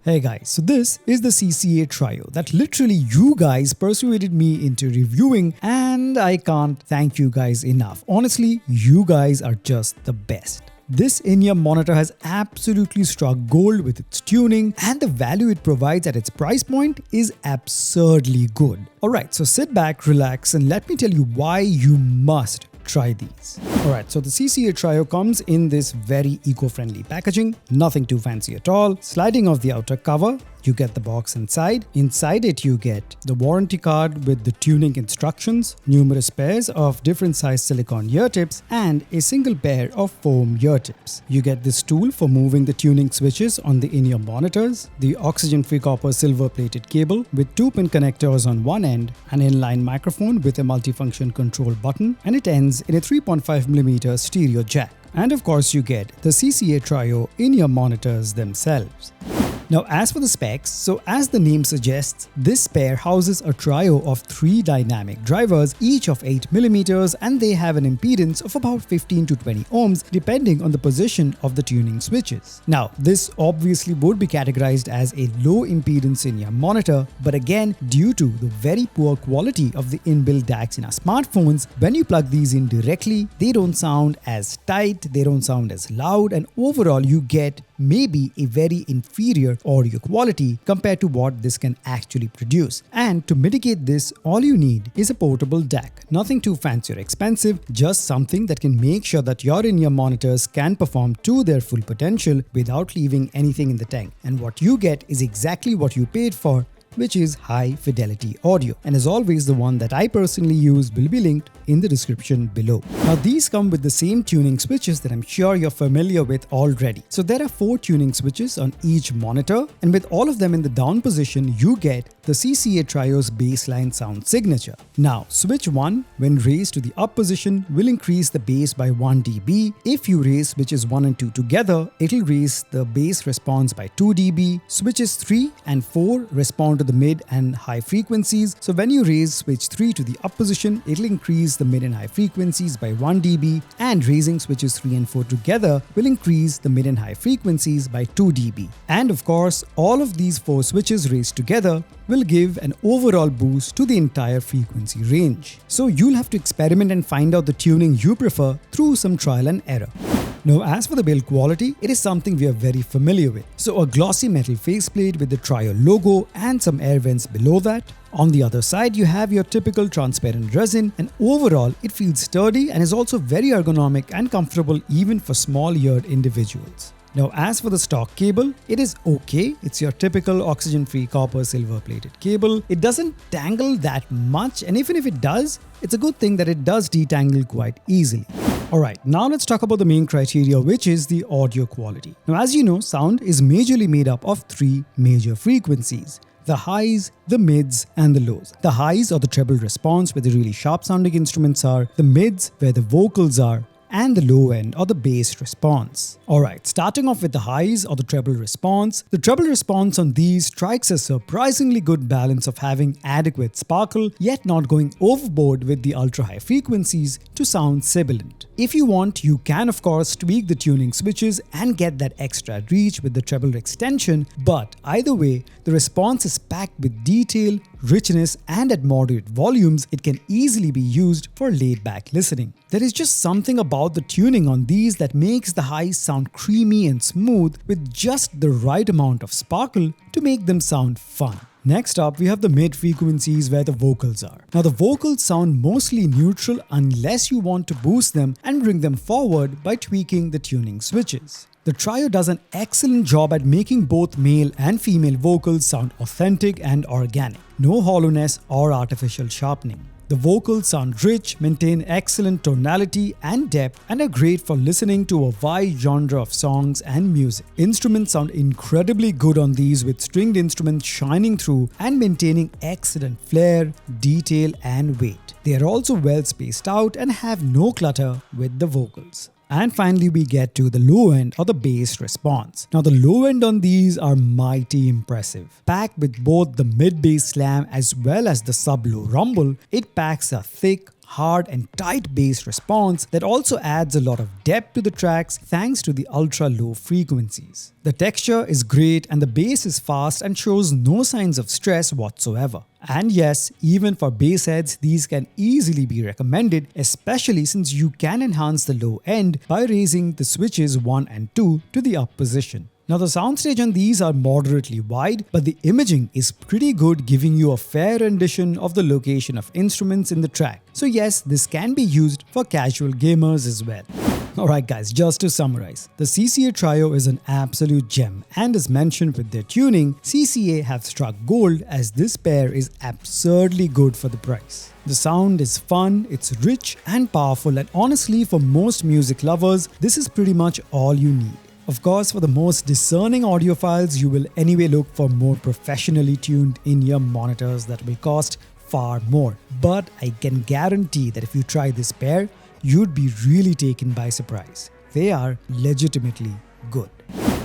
Hey guys, so this is the CCA Trio that literally you guys persuaded me into reviewing, and I can't thank you guys enough. Honestly, you guys are just the best. This in-ear monitor has absolutely struck gold with its tuning, and the value it provides at its price point is absurdly good. Alright, so sit back, relax, and let me tell you why you must try these. Alright, so the CCA Trio comes in this very eco-friendly packaging, nothing too fancy at all. Sliding off the outer cover, you get the box inside. Inside it you get the warranty card with the tuning instructions, numerous pairs of different size silicone ear tips, and a single pair of foam ear tips. You get this tool for moving the tuning switches on the in-ear monitors, the oxygen-free copper silver plated cable with 2-pin connectors on one end, an inline microphone with a multifunction control button, and it ends in a 3.5mm stereo jack. And of course you get the CCA Trio in-ear monitors themselves. Now as for the specs, so as the name suggests, this pair houses a trio of 3 dynamic drivers, each of 8mm, and they have an impedance of about 15 to 20 ohms depending on the position of the tuning switches. Now this obviously would be categorized as a low impedance in-ear monitor, but again due to the very poor quality of the inbuilt DACs in our smartphones, when you plug these in directly, they don't sound as tight, they don't sound as loud, and overall you get maybe a very inferior audio quality compared to what this can actually produce. And to mitigate this, all you need is a portable DAC. Nothing too fancy or expensive, just something that can make sure that your in-ear monitors can perform to their full potential without leaving anything in the tank. And what you get is exactly what you paid for, which is high fidelity audio. And as always, the one that I personally use will be linked in the description below. Now these come with the same tuning switches that I'm sure you're familiar with already. So there are 4 tuning switches on each monitor, and with all of them in the down position, you get the CCA Trio's baseline sound signature. Now switch 1, when raised to the up position, will increase the bass by 1 dB. If you raise switches 1 and 2 together, it'll raise the bass response by 2 dB. Switches 3 and 4 respond to the mid and high frequencies. So when you raise switch 3 to the up position, it'll increase the mid and high frequencies by 1 dB, and raising switches 3 and 4 together will increase the mid and high frequencies by 2 dB. And of course, all of these 4 switches raised together will give an overall boost to the entire frequency range. So you'll have to experiment and find out the tuning you prefer through some trial and error. Now as for the build quality, it is something we are very familiar with. So a glossy metal faceplate with the Trio logo and some air vents below that. On the other side, you have your typical transparent resin, and overall it feels sturdy and is also very ergonomic and comfortable even for small-eared individuals. Now as for the stock cable, it is okay. It's your typical oxygen-free copper silver plated cable. It doesn't tangle that much, and even if it does, it's a good thing that it does detangle quite easily. Alright, now let's talk about the main criteria, which is the audio quality. Now as you know, sound is majorly made up of 3 major frequencies: the highs, the mids, and the lows. The highs are the treble response where the really sharp sounding instruments are, the mids where the vocals are, and the low end or the bass response. Alright, starting off with the highs or the treble response. The treble response on these strikes a surprisingly good balance of having adequate sparkle, yet not going overboard with the ultra high frequencies to sound sibilant. If you want, you can of course tweak the tuning switches and get that extra reach with the treble extension, but either way, the response is packed with detail, richness, and at moderate volumes, it can easily be used for laid-back listening. There is just something about the tuning on these that makes the highs sound creamy and smooth with just the right amount of sparkle to make them sound fun. Next up, we have the mid frequencies where the vocals are. Now the vocals sound mostly neutral unless you want to boost them and bring them forward by tweaking the tuning switches. The Trio does an excellent job at making both male and female vocals sound authentic and organic. No hollowness or artificial sharpening. The vocals sound rich, maintain excellent tonality and depth, and are great for listening to a wide genre of songs and music. Instruments sound incredibly good on these, with stringed instruments shining through and maintaining excellent flair, detail, and weight. They are also well spaced out and have no clutter with the vocals. And finally, we get to the low end or the bass response. Now the low end on these are mighty impressive. Packed with both the mid bass slam as well as the sub low rumble, it packs a thick, hard and tight bass response that also adds a lot of depth to the tracks thanks to the ultra low frequencies. The texture is great and the bass is fast and shows no signs of stress whatsoever. And yes, even for bass heads, these can easily be recommended, especially since you can enhance the low end by raising the switches 1 and 2 to the up position. Now the soundstage on these are moderately wide, but the imaging is pretty good, giving you a fair rendition of the location of instruments in the track. So yes, this can be used for casual gamers as well. Alright guys, just to summarize, the CCA Trio is an absolute gem, and as mentioned with their tuning, CCA have struck gold as this pair is absurdly good for the price. The sound is fun, it's rich and powerful, and honestly for most music lovers, this is pretty much all you need. Of course, for the most discerning audiophiles, you will anyway look for more professionally tuned in-ear monitors that will cost far more. But I can guarantee that if you try this pair, you'd be really taken by surprise. They are legitimately good.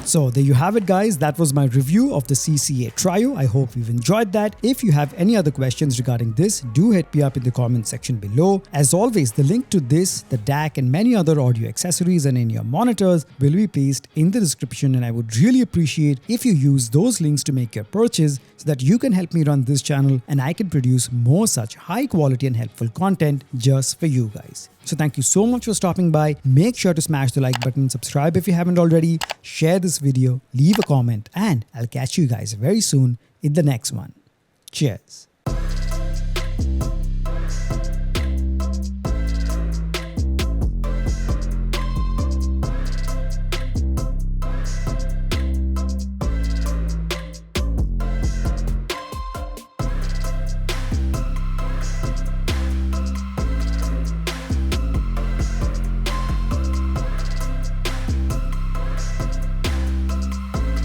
So there you have it guys, that was my review of the CCA Trio. I hope you've enjoyed that. If you have any other questions regarding this, do hit me up in the comment section below. As always, the link to this, the DAC and many other audio accessories and in-ear monitors will be placed in the description, and I would really appreciate if you use those links to make your purchase so that you can help me run this channel and I can produce more such high quality and helpful content just for you guys. So thank you so much for stopping by. Make sure to smash the like button, subscribe if you haven't already, share this video, leave a comment, and I'll catch you guys very soon in the next one. Cheers.